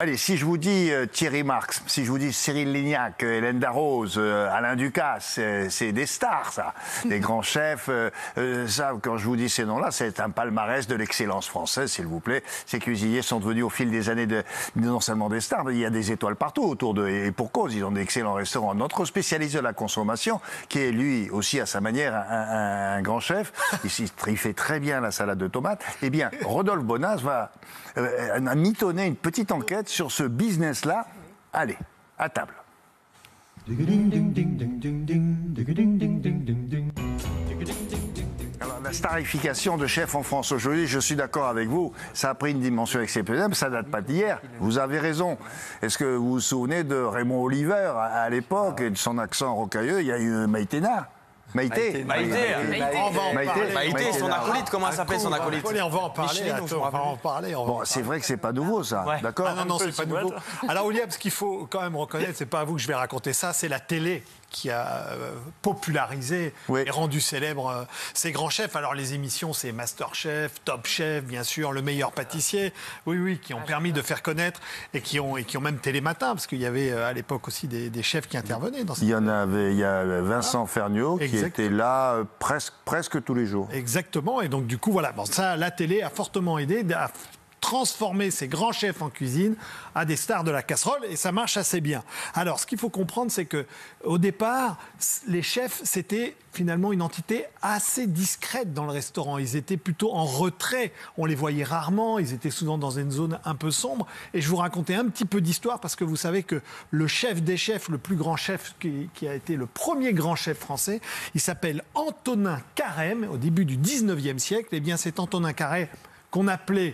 Allez, si je vous dis Thierry Marx, si je vous dis Cyril Lignac, Hélène Darroze, Alain Ducasse, c'est des stars, ça. Des grands chefs. Ça, quand je vous dis ces noms-là, c'est un palmarès de l'excellence française, s'il vous plaît. Ces cuisiniers sont devenus au fil des années non seulement des stars, mais il y a des étoiles partout autour d'eux. Et pour cause, ils ont d'excellents restaurants. Notre spécialiste de la consommation, qui est lui aussi à sa manière un grand chef, il fait très bien la salade de tomates. Eh bien, Rodolphe Bonas va mitonner une petite enquête sur ce business-là. Allez, à table. Alors, la starification de chefs en France aujourd'hui, je suis d'accord avec vous, ça a pris une dimension exceptionnelle, mais ça ne date pas d'hier. Vous avez raison. Est-ce que vous vous souvenez de Raymond Oliver à l'époque et de son accent rocailleux? Il y a eu Maïtena. Maïté, son acolyte, comment elle s'appelle son acolyte? On va en parler. Bon, c'est vrai que c'est pas nouveau, ça, d'accord? Ah non, c'est pas nouveau. Alors, William, ce qu'il faut quand même reconnaître, c'est pas à vous que je vais raconter ça, c'est la télé qui a popularisé et rendu célèbre ces grands chefs. Alors, les émissions, c'est Masterchef, Top Chef, bien sûr, Le Meilleur Pâtissier, qui ont permis de faire connaître et qui ont même Télématin, parce qu'il y avait à l'époque aussi des chefs qui intervenaient dans cette... Il y a Vincent Ferniaud qui était là presque tous les jours. Exactement, et donc du coup, voilà, ça, la télé a fortement aidé à transformer ces grands chefs en cuisine à des stars de la casserole, et ça marche assez bien. Alors, ce qu'il faut comprendre, c'est que au départ, les chefs, c'était finalement une entité assez discrète dans le restaurant. Ils étaient plutôt en retrait. On les voyait rarement. Ils étaient souvent dans une zone un peu sombre. Et je vous racontais un petit peu d'histoire parce que vous savez que le chef des chefs, le plus grand chef qui a été le premier grand chef français, il s'appelle Antonin Carême au début du 19e siècle. Eh bien, c'est Antonin Carême qu'on appelait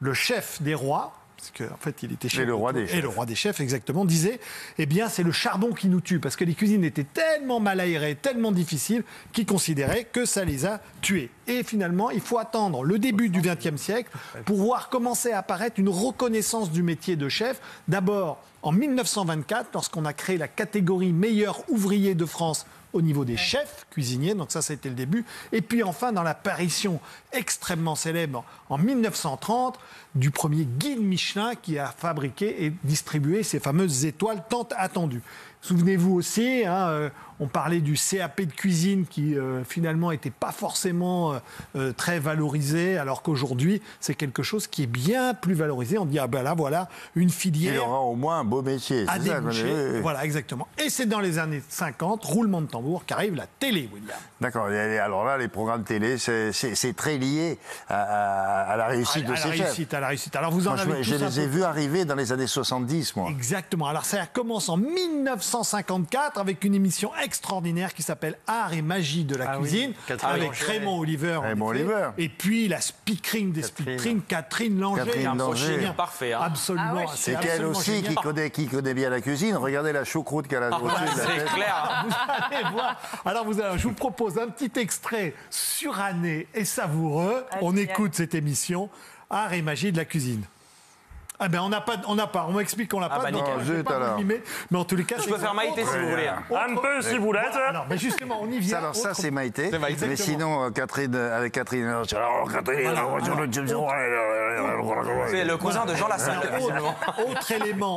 le chef des rois, parce qu'en fait, il était chef. Et le roi des chefs. Et le roi des chefs, exactement, disait, eh bien, c'est le charbon qui nous tue, parce que les cuisines étaient tellement mal aérées, tellement difficiles, qu'ils considéraient que ça les a tués. Et finalement, il faut attendre le début du XXe siècle pour voir commencer à apparaître une reconnaissance du métier de chef. D'abord, en 1924, lorsqu'on a créé la catégorie meilleur ouvrier de France au niveau des chefs cuisiniers, donc ça c'était le début. Et puis enfin dans l'apparition extrêmement célèbre en 1930 du premier guide Michelin qui a fabriqué et distribué ces fameuses étoiles tant attendues. Souvenez-vous aussi, on parlait du CAP de cuisine qui finalement n'était pas forcément très valorisé, alors qu'aujourd'hui c'est quelque chose qui est bien plus valorisé. On dit là voilà une filière. Il aura au moins un beau métier. À déboucher. Voilà, exactement. Et c'est dans les années 50, roulement de tambour, qu'arrive la télé, William. D'accord. Alors là, les programmes télé, c'est très lié à la réussite de ces chefs. À la réussite. Alors vous en avez je les ai vus arriver dans les années 70, moi. Exactement. Alors ça commence en 1954 avec une émission extraordinaire qui s'appelle Art et magie de la cuisine, avec Raymond Oliver. Et puis la speakerine des speakerines, Catherine Langer. Parfait. Absolument. C'est qu'elle aussi qui connaît bien la cuisine. Regardez la choucroute qu'elle a au-dessus de la tête. C'est clair. Vous allez voir. Alors je vous propose un petit extrait suranné et savoureux. On écoute cette émission Art et magie de la cuisine. Ah ben on m'explique qu'on l'a pas, donc je vais pas vous mimer, mais en tous les cas... Je peux faire Maïté si vous voulez. Un peu si vous l'êtes. Alors, mais justement, on y vient. Alors ça, c'est Maïté. Maïté. Mais sinon, Catherine... C'est le cousin de Jean Lassalle.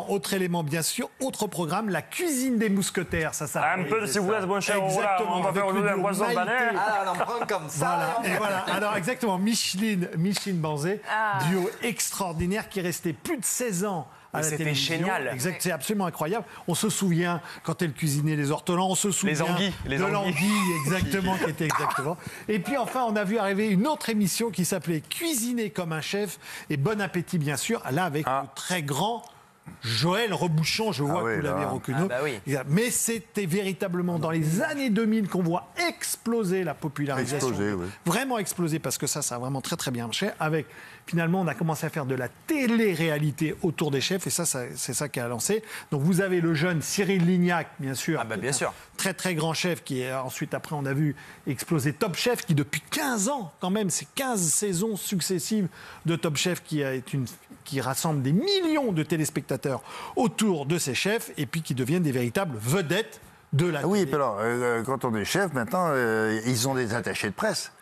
Autre élément, bien sûr. Autre programme, la cuisine des mousquetaires, ça s'appelle. Un peu si vous l'êtes, mon cher. Exactement. On va faire aujourd'hui un poisson pané. Alors, on en prend comme ça. Voilà. Et voilà. Alors, exactement. Micheline Banzé, duo extraordinaire qui est resté plus de 16 ans à la télévision. C'était génial. Exact, c'est absolument incroyable. On se souvient quand elle cuisinait les ortolans, on se souvient de l'anguille, exactement, qui était exactement. Et puis enfin, on a vu arriver une autre émission qui s'appelait Cuisiner comme un chef et Bon appétit bien sûr, là avec le très grand Joël Rebouchon, je vois que vous l'avez reconnu. Mais c'était véritablement dans les années 2000 qu'on voit exploser la popularisation. Vraiment exploser, parce que ça a vraiment très très bien marché. Avec, finalement, on a commencé à faire de la télé-réalité autour des chefs, et ça c'est ça qui a lancé. Donc vous avez le jeune Cyril Lignac, bien sûr. Bien sûr. Très très grand chef, qui est ensuite, après on a vu exploser Top Chef, qui depuis 15 ans, quand même, c'est 15 saisons successives de Top Chef qui rassemble des millions de téléspectateurs autour de ces chefs et puis qui deviennent des véritables vedettes de la télé. Oui, alors, quand on est chef, maintenant, ils ont des attachés de presse.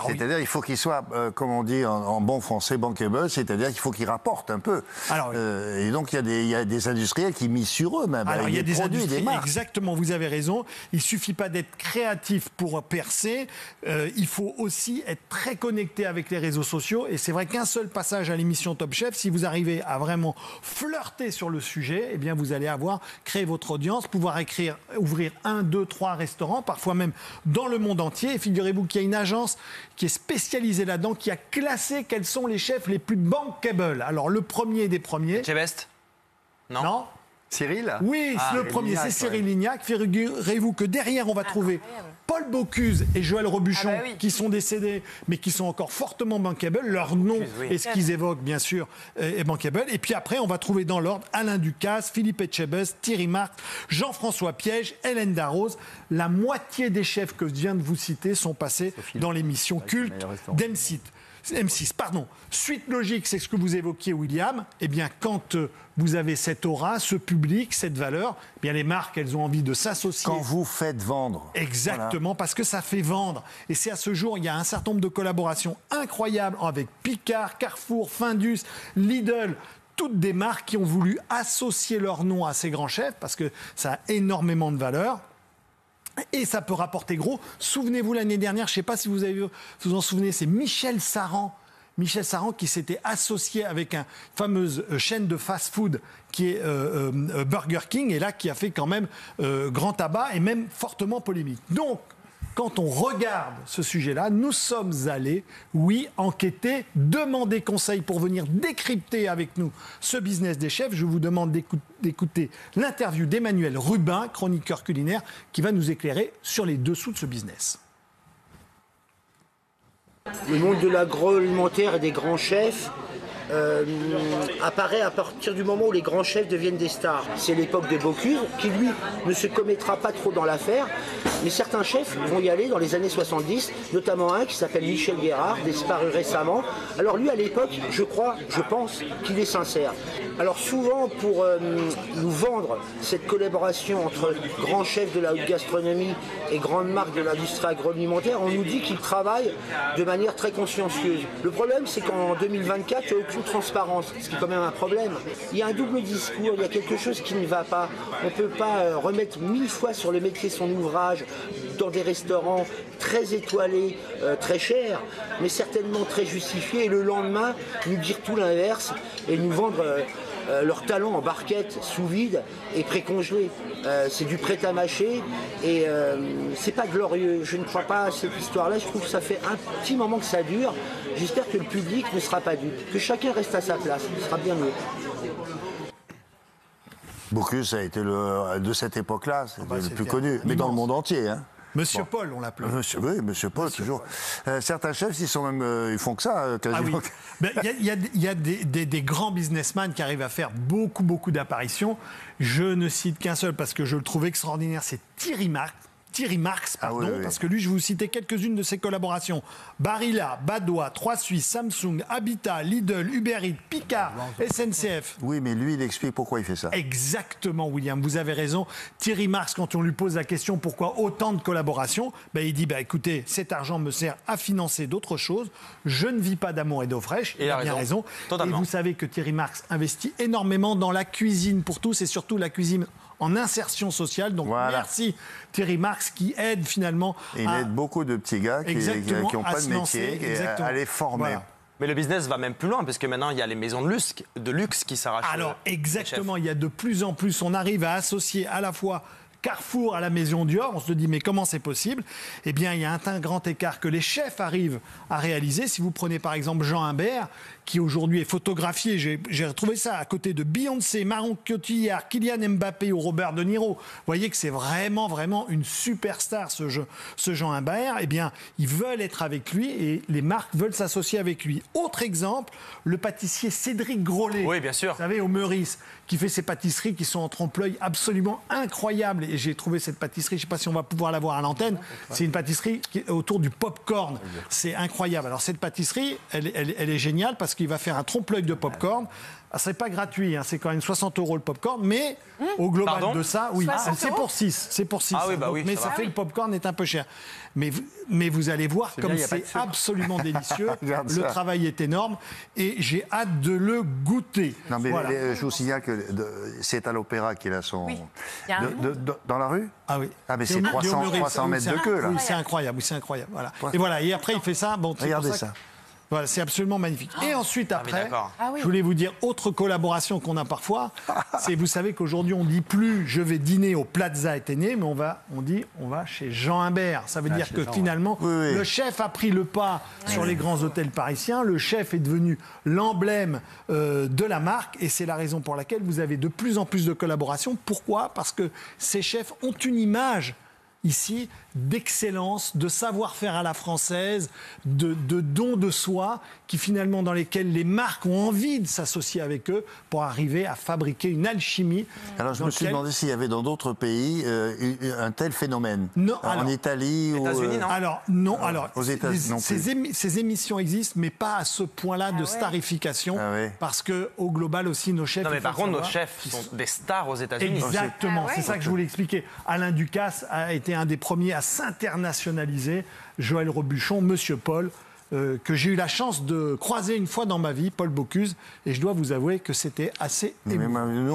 C'est-à-dire, il faut qu'il soit, comme on dit en bon français, bankable, c'est-à-dire qu'il faut qu'il rapporte un peu. Alors, et donc, il y a des industriels qui misent sur eux, même. Alors, il y a des produits, industries, des marques. exactement, vous avez raison. Il suffit pas d'être créatif pour percer. Il faut aussi être très connecté avec les réseaux sociaux. Et c'est vrai qu'un seul passage à l'émission Top Chef, si vous arrivez à vraiment flirter sur le sujet, eh bien, vous allez créer votre audience, pouvoir ouvrir 1, 2, 3 restaurants, parfois même dans le monde entier. Et figurez-vous qu'il y a une agence qui est spécialisée là-dedans, qui a classé quels sont les chefs les plus bankable. Alors, le premier des premiers... Chebest? Non. Cyril? Oui, le premier, Lignac, c'est Cyril ouais. Lignac. Figurez-vous que derrière, on va trouver Paul Bocuse et Joël Robuchon, Ah bah oui. qui sont décédés, mais qui sont encore fortement bankable. Leur nom Oui. et ce qu'ils évoquent, bien sûr, est bankable. Et puis après, on va trouver dans l'ordre Alain Ducasse, Philippe Etchebest, Thierry Marx, Jean-François Piège, Hélène Darroze. La moitié des chefs que je viens de vous citer sont passés dans l'émission culte M6, pardon. Suite logique, c'est ce que vous évoquiez, William. Eh bien, quand vous avez cette aura, ce public, cette valeur, eh bien, les marques, elles ont envie de s'associer. Quand vous faites vendre. Exactement, parce que ça fait vendre. Et c'est à ce jour, il y a un certain nombre de collaborations incroyables avec Picard, Carrefour, Findus, Lidl, toutes des marques qui ont voulu associer leur nom à ces grands chefs, parce que ça a énormément de valeur. Et ça peut rapporter gros. Souvenez-vous, l'année dernière, je ne sais pas si vous vous en souvenez, c'est Michel Saran qui s'était associé avec une fameuse chaîne de fast-food qui est Burger King, et là qui a fait quand même grand tabac et même fortement polémique. Donc, quand on regarde ce sujet-là, nous sommes allés, oui, enquêter, demander conseil pour venir décrypter avec nous ce business des chefs. Je vous demande d'écouter l'interview d'Emmanuel Rubin, chroniqueur culinaire, qui va nous éclairer sur les dessous de ce business. Le monde de l'agroalimentaire et des grands chefs apparaît à partir du moment où les grands chefs deviennent des stars. C'est l'époque de Bocuse, qui lui ne se commettra pas trop dans l'affaire, mais certains chefs vont y aller dans les années 70, notamment un qui s'appelle Michel Guérard, disparu récemment. Alors lui, à l'époque, je pense qu'il est sincère. Alors souvent, pour nous vendre cette collaboration entre grands chefs de la haute gastronomie et grandes marques de l'industrie agroalimentaire, on nous dit qu'ils travaillent de manière très consciencieuse. Le problème, c'est qu'en 2024, il n'y a aucune transparence, ce qui est quand même un problème. Il y a un double discours, il y a quelque chose qui ne va pas. On ne peut pas remettre 1000 fois sur le métier son ouvrage dans des restaurants très étoilés, très chers, mais certainement très justifiés, et le lendemain, nous dire tout l'inverse et nous vendre leur talent en barquette, sous vide et précongelé. C'est du prêt-à-mâcher et c'est pas glorieux. Je ne crois pas à cette histoire-là. Je trouve que ça fait un petit moment que ça dure. J'espère que le public ne sera pas dupe, que chacun reste à sa place. Ce sera bien mieux. Bocuse a été de cette époque-là, c'est le plus connu, mais dans le monde entier. Hein. Monsieur Paul, on l'appelait. Monsieur Paul, toujours. Certains chefs, ils font que ça, quasiment. Ah oui. Il y a des grands businessmen qui arrivent à faire beaucoup d'apparitions. Je ne cite qu'un seul parce que je le trouve extraordinaire, c'est Thierry Marx, parce que lui, je vais vous citer quelques-unes de ses collaborations. Barilla, Badois, 3 Suisses, Samsung, Habitat, Lidl, Uber Eats, Picard, SNCF. Oui, mais lui, il explique pourquoi il fait ça. Exactement, William, vous avez raison. Thierry Marx, quand on lui pose la question pourquoi autant de collaborations, il dit écoutez, cet argent me sert à financer d'autres choses. Je ne vis pas d'amour et d'eau fraîche. Il a bien raison. Totalement. Et vous savez que Thierry Marx investit énormément dans la cuisine pour tous, et surtout la cuisine en insertion sociale. Donc merci Thierry Marx qui aide finalement. Et il aide beaucoup de petits gars qui n'ont pas de métier à les former. Voilà. Mais le business va même plus loin, parce que maintenant, il y a les maisons de luxe qui s'arrachent. Alors, exactement, il y a de plus en plus, on arrive à associer à la fois Carrefour à la Maison Dior. On se dit, mais comment c'est possible? Eh bien, il y a un grand écart que les chefs arrivent à réaliser. Si vous prenez par exemple Jean Humbert, qui aujourd'hui est photographié, j'ai retrouvé ça à côté de Beyoncé, Marion Cotillard, Kylian Mbappé ou Robert De Niro. Vous voyez que c'est vraiment une superstar, ce Jean Humbert. Eh bien, ils veulent être avec lui et les marques veulent s'associer avec lui. Autre exemple, le pâtissier Cédric Grolet. Oui, bien sûr. Vous savez, au Meurice, qui fait ces pâtisseries qui sont en trompe-l'œil absolument incroyables. Et j'ai trouvé cette pâtisserie, je ne sais pas si on va pouvoir la voir à l'antenne, c'est une pâtisserie qui est autour du pop-corn. C'est incroyable. Alors cette pâtisserie, elle est géniale parce qu'il va faire un trompe-l'œil de popcorn. Ah, c'est pas gratuit, hein, c'est quand même 60 € le popcorn, mais au global Pardon de ça, oui, 60 c'est pour 6. C'est pour 6. Ah oui, bah oui, mais ça ça va. fait le popcorn est un peu cher. Mais vous allez voir bien, comme y a pas de c'est sucre. absolument délicieux. Regarde Le ça. travail est énorme et j'ai hâte de le goûter. Non, mais Voilà. je vous signale que c'est à l'Opéra qu'il a son. Oui. Il y a un Dans la rue Ah oui. Ah, mais c'est Guillaume 300 Meurice, 300 oui, mètres c'est de queue, là. Oui, c'est incroyable, Voilà. Et voilà, et après il fait ça. Bon, c'est Regardez pour ça. Voilà, c'est absolument magnifique. Et ensuite, oui, après, d'accord. Ah oui. je voulais vous dire, autre collaboration qu'on a parfois, c'est, vous savez qu'aujourd'hui, on dit plus je vais dîner au Plaza Athénée, mais on dit on va chez Jean Humbert. Ça veut dire que finalement, Oui, oui. le chef a pris le pas sur les grands hôtels parisiens. Le chef est devenu l'emblème de la marque, et c'est la raison pour laquelle vous avez de plus en plus de collaborations. Pourquoi ? Parce que ces chefs ont une image ici d'excellence, de savoir-faire à la française, de don de soi, qui finalement dans lesquels les marques ont envie de s'associer avec eux pour arriver à fabriquer une alchimie. Alors je dans me suis lequel- demandé s'il y avait dans d'autres pays un tel phénomène. Non, En alors- Italie ou. États-Unis, non Alors, non, alors, aux États-Unis non plus. ces émissions existent, mais pas à ce point-là de starification, Ah ouais. parce qu'au global aussi, nos chefs... Non, mais il faut par le contre, nos savoir, chefs sont des stars aux États-Unis. Exactement, Ah ouais. c'est ça que je voulais expliquer. Alain Ducasse a été un des premiers à s'internationaliser. Joël Robuchon, Monsieur Paul, que j'ai eu la chance de croiser une fois dans ma vie, Paul Bocuse, et je dois vous avouer que c'était assez Mais émouvant. nous,